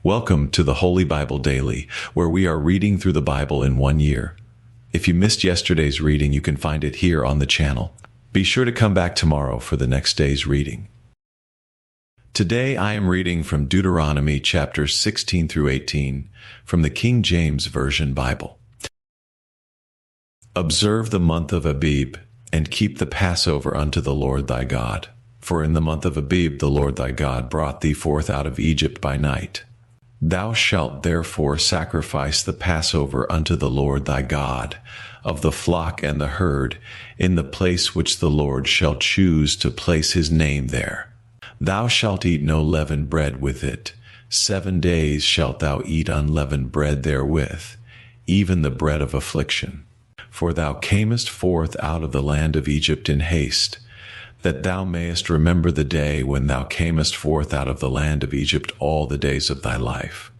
Welcome to the Holy Bible Daily, where we are reading through the Bible in 1 year. If you missed yesterday's reading, you can find it here on the channel. Be sure to come back tomorrow for the next day's reading. Today I am reading from Deuteronomy chapters 16 through 18 from the King James Version Bible. Observe the month of Abib, and keep the Passover unto the Lord thy God. For in the month of Abib the Lord thy God brought thee forth out of Egypt by night. Thou shalt therefore sacrifice the Passover unto the Lord thy God, of the flock and the herd, in the place which the Lord shall choose to place his name there. Thou shalt eat no leavened bread with it. 7 days shalt thou eat unleavened bread therewith, even the bread of affliction. For thou camest forth out of the land of Egypt in haste, that thou mayest remember the day when thou camest forth out of the land of Egypt all the days of thy life.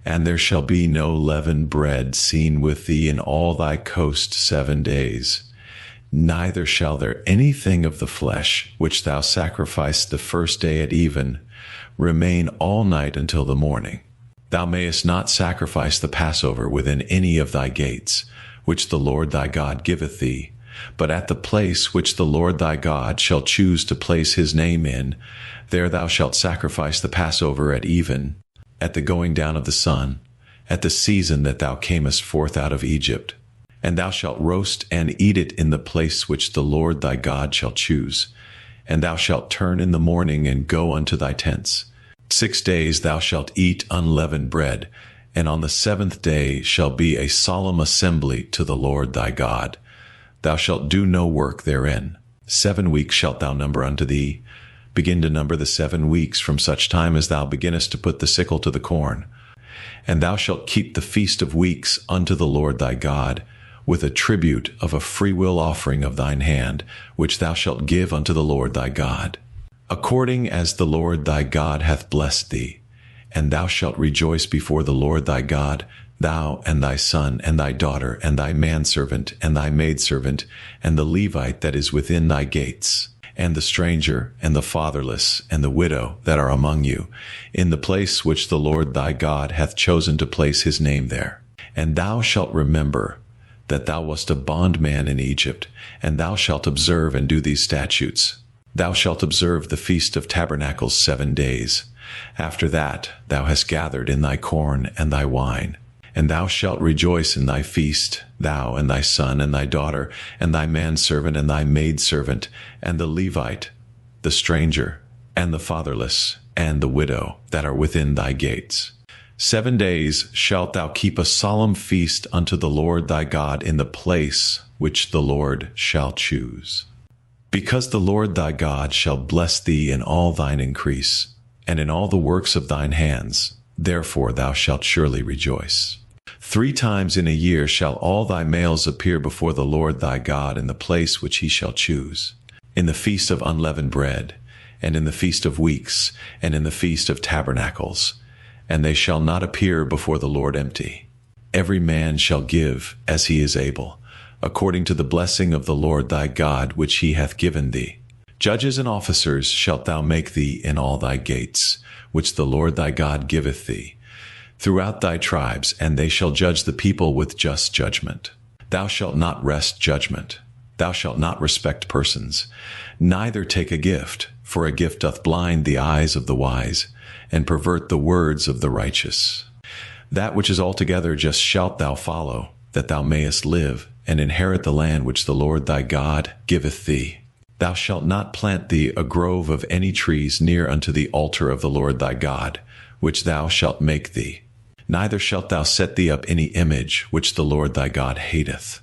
And there shall be no leavened bread seen with thee in all thy coast 7 days. Neither shall there anything of the flesh, which thou sacrificest the first day at even, remain all night until the morning. Thou mayest not sacrifice the Passover within any of thy gates, which the Lord thy God giveth thee, but at the place which the Lord thy God shall choose to place his name in, there thou shalt sacrifice the Passover at even, at the going down of the sun, at the season that thou camest forth out of Egypt. And thou shalt roast and eat it in the place which the Lord thy God shall choose. And thou shalt turn in the morning and go unto thy tents. 6 days thou shalt eat unleavened bread, and on the 7th day shall be a solemn assembly to the Lord thy God. Thou shalt do no work therein. 7 weeks shalt thou number unto thee. Begin to number the 7 weeks from such time as thou beginnest to put the sickle to the corn. And thou shalt keep the feast of weeks unto the Lord thy God, with a tribute of a freewill offering of thine hand, which thou shalt give unto the Lord thy God, according as the Lord thy God hath blessed thee. And thou shalt rejoice before the Lord thy God, thou and thy son and thy daughter and thy manservant and thy maidservant and the Levite that is within thy gates, and the stranger and the fatherless and the widow that are among you, in the place which the Lord thy God hath chosen to place his name there. And thou shalt remember that thou wast a bondman in Egypt, and thou shalt observe and do these statutes. Thou shalt observe the Feast of Tabernacles 7 days. After that thou hast gathered in thy corn and thy wine. And thou shalt rejoice in thy feast, thou and thy son and thy daughter, and thy manservant and thy maidservant, and the Levite, the stranger, and the fatherless, and the widow that are within thy gates. 7 days shalt thou keep a solemn feast unto the Lord thy God in the place which the Lord shall choose. Because the Lord thy God shall bless thee in all thine increase, and in all the works of thine hands, therefore thou shalt surely rejoice. 3 times in a year shall all thy males appear before the Lord thy God in the place which he shall choose, in the feast of unleavened bread, and in the feast of weeks, and in the feast of tabernacles. And they shall not appear before the Lord empty. Every man shall give as he is able, according to the blessing of the Lord thy God which he hath given thee. Judges and officers shalt thou make thee in all thy gates, which the Lord thy God giveth thee, throughout thy tribes, and they shall judge the people with just judgment. Thou shalt not wrest judgment. Thou shalt not respect persons, neither take a gift, for a gift doth blind the eyes of the wise, and pervert the words of the righteous. That which is altogether just shalt thou follow, that thou mayest live, and inherit the land which the Lord thy God giveth thee. Thou shalt not plant thee a grove of any trees near unto the altar of the Lord thy God, which thou shalt make thee. Neither shalt thou set thee up any image which the Lord thy God hateth.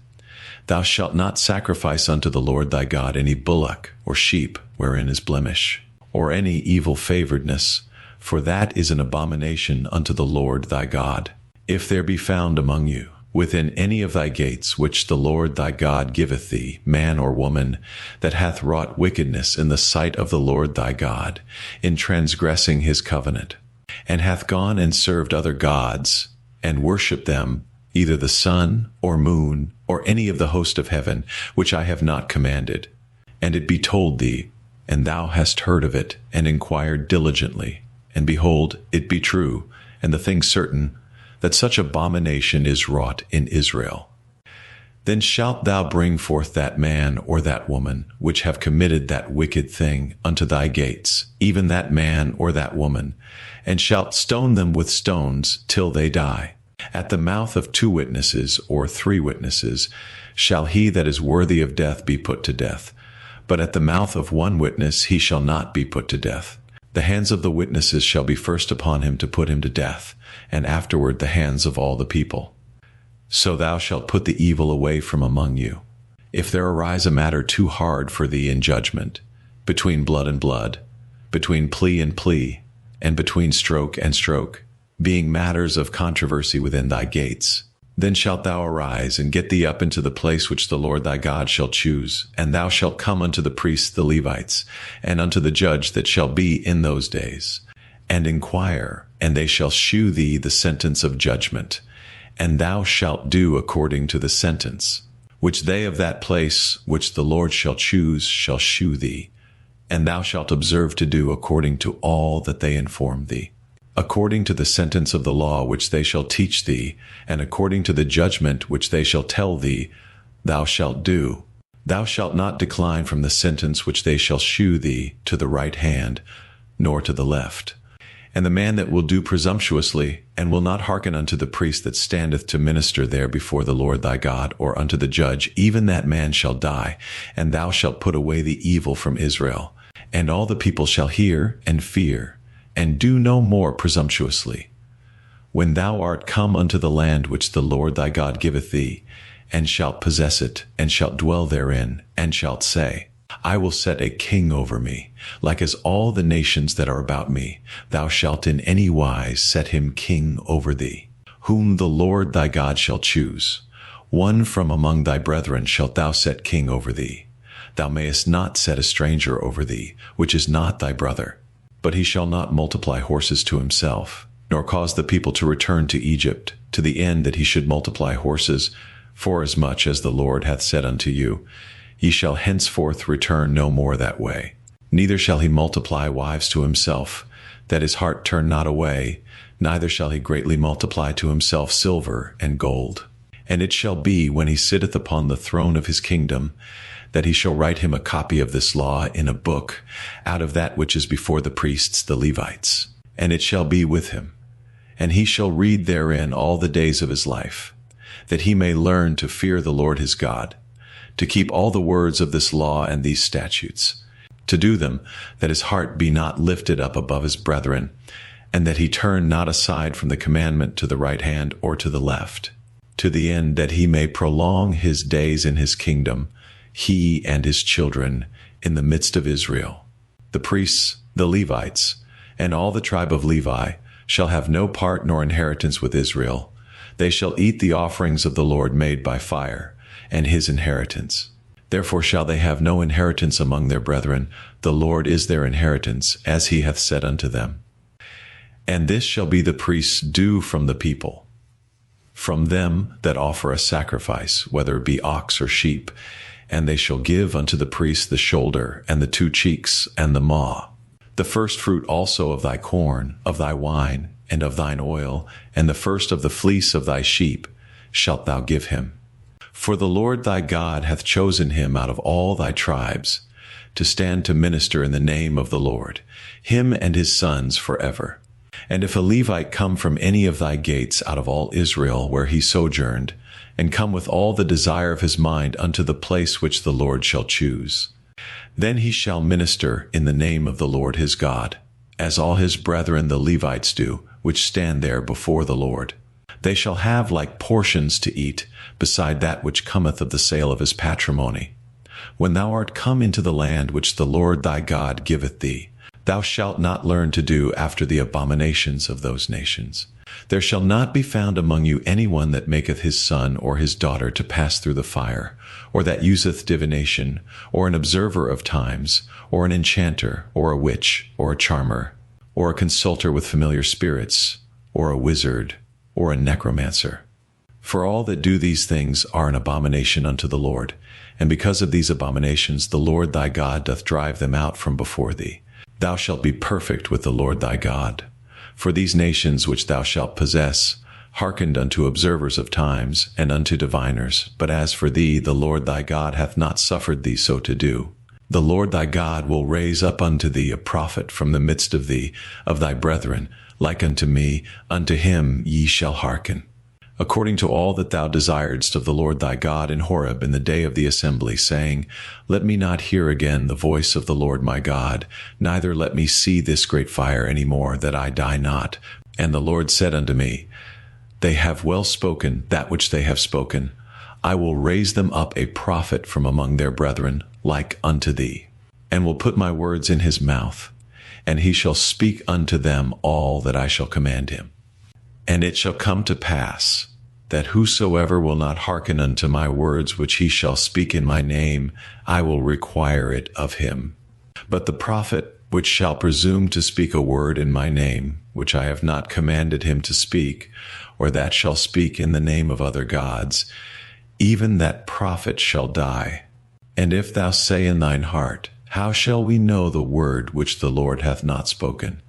Thou shalt not sacrifice unto the Lord thy God any bullock or sheep wherein is blemish, or any evil favoredness, for that is an abomination unto the Lord thy God. If there be found among you, within any of thy gates which the Lord thy God giveth thee, man or woman, that hath wrought wickedness in the sight of the Lord thy God, in transgressing his covenant, and hath gone and served other gods, and worshipped them, either the sun or moon, or any of the host of heaven, which I have not commanded, and it be told thee, and thou hast heard of it, and inquired diligently, and behold, it be true, and the thing certain, that such abomination is wrought in Israel. Then shalt thou bring forth that man or that woman which have committed that wicked thing unto thy gates, even that man or that woman, and shalt stone them with stones till they die. At the mouth of 2 witnesses or 3 witnesses shall he that is worthy of death be put to death, but at the mouth of 1 witness he shall not be put to death. The hands of the witnesses shall be first upon him to put him to death, and afterward the hands of all the people. So thou shalt put the evil away from among you. If there arise a matter too hard for thee in judgment, between blood and blood, between plea and plea, and between stroke and stroke, being matters of controversy within thy gates, then shalt thou arise and get thee up into the place which the Lord thy God shall choose, and thou shalt come unto the priests the Levites, and unto the judge that shall be in those days, and inquire, and they shall shew thee the sentence of judgment, and thou shalt do according to the sentence, which they of that place which the Lord shall choose shall shew thee, and thou shalt observe to do according to all that they inform thee, according to the sentence of the law which they shall teach thee, and according to the judgment which they shall tell thee, thou shalt do. Thou shalt not decline from the sentence which they shall shew thee to the right hand, nor to the left. And the man that will do presumptuously, and will not hearken unto the priest that standeth to minister there before the Lord thy God, or unto the judge, even that man shall die, and thou shalt put away the evil from Israel. And all the people shall hear and fear, and do no more presumptuously. When thou art come unto the land which the Lord thy God giveth thee, and shalt possess it, and shalt dwell therein, and shalt say, I will set a king over me, like as all the nations that are about me. Thou shalt in any wise set him king over thee, whom the Lord thy God shall choose. One from among thy brethren shalt thou set king over thee. Thou mayest not set a stranger over thee, which is not thy brother. But he shall not multiply horses to himself, nor cause the people to return to Egypt, to the end that he should multiply horses, forasmuch as the Lord hath said unto you, Ye shall henceforth return no more that way. Neither shall he multiply wives to himself, that his heart turn not away, neither shall he greatly multiply to himself silver and gold. And it shall be, when he sitteth upon the throne of his kingdom, that he shall write him a copy of this law in a book, out of that which is before the priests the Levites. And it shall be with him, and he shall read therein all the days of his life, that he may learn to fear the Lord his God, to keep all the words of this law and these statutes, to do them, that his heart be not lifted up above his brethren, and that he turn not aside from the commandment to the right hand or to the left, to the end that he may prolong his days in his kingdom, he and his children, in the midst of Israel. The priests, the Levites, and all the tribe of Levi shall have no part nor inheritance with Israel. They shall eat the offerings of the Lord made by fire, and his inheritance. Therefore shall they have no inheritance among their brethren. The Lord is their inheritance, as he hath said unto them. And this shall be the priest's due from the people, from them that offer a sacrifice, whether it be ox or sheep, and they shall give unto the priest the shoulder, and the 2 cheeks, and the maw. The first fruit also of thy corn, of thy wine, and of thine oil, and the first of the fleece of thy sheep, shalt thou give him. For the Lord thy God hath chosen him out of all thy tribes, to stand to minister in the name of the Lord, him and his sons forever. And if a Levite come from any of thy gates out of all Israel where he sojourned, and come with all the desire of his mind unto the place which the Lord shall choose, then he shall minister in the name of the Lord his God, as all his brethren the Levites do, which stand there before the Lord. They shall have like portions to eat, beside that which cometh of the sale of his patrimony. When thou art come into the land which the Lord thy God giveth thee, thou shalt not learn to do after the abominations of those nations. There shall not be found among you any one that maketh his son or his daughter to pass through the fire, or that useth divination, or an observer of times, or an enchanter, or a witch, or a charmer, or a consulter with familiar spirits, or a wizard, or a necromancer. For all that do these things are an abomination unto the Lord, and because of these abominations the Lord thy God doth drive them out from before thee. Thou shalt be perfect with the Lord thy God. For these nations which thou shalt possess hearkened unto observers of times, and unto diviners. But as for thee, the Lord thy God hath not suffered thee so to do. The Lord thy God will raise up unto thee a prophet from the midst of thee, of thy brethren, like unto me. Unto him ye shall hearken, according to all that thou desiredst of the Lord thy God in Horeb in the day of the assembly, saying, Let me not hear again the voice of the Lord my God, neither let me see this great fire any more, that I die not. And the Lord said unto me, They have well spoken that which they have spoken. I will raise them up a prophet from among their brethren, like unto thee, and will put my words in his mouth, and he shall speak unto them all that I shall command him. And it shall come to pass, that whosoever will not hearken unto my words which he shall speak in my name, I will require it of him. But the prophet which shall presume to speak a word in my name, which I have not commanded him to speak, or that shall speak in the name of other gods, even that prophet shall die. And if thou say in thine heart, How shall we know the word which the Lord hath not spoken?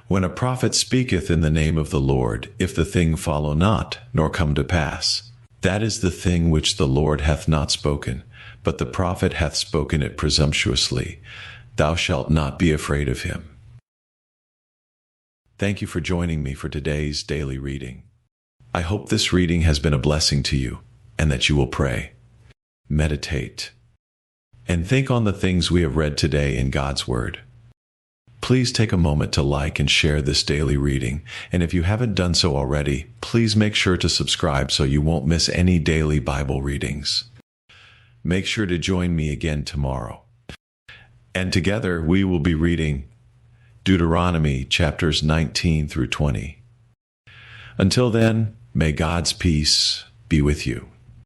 When a prophet speaketh in the name of the Lord, if the thing follow not, nor come to pass, that is the thing which the Lord hath not spoken, but the prophet hath spoken it presumptuously. Thou shalt not be afraid of him. Thank you for joining me for today's daily reading. I hope this reading has been a blessing to you, and that you will pray, meditate, and think on the things we have read today in God's Word. Please take a moment to like and share this daily reading, and if you haven't done so already, please make sure to subscribe so you won't miss any daily Bible readings. Make sure to join me again tomorrow, and together we will be reading Deuteronomy chapters 19 through 20. Until then, may God's peace be with you.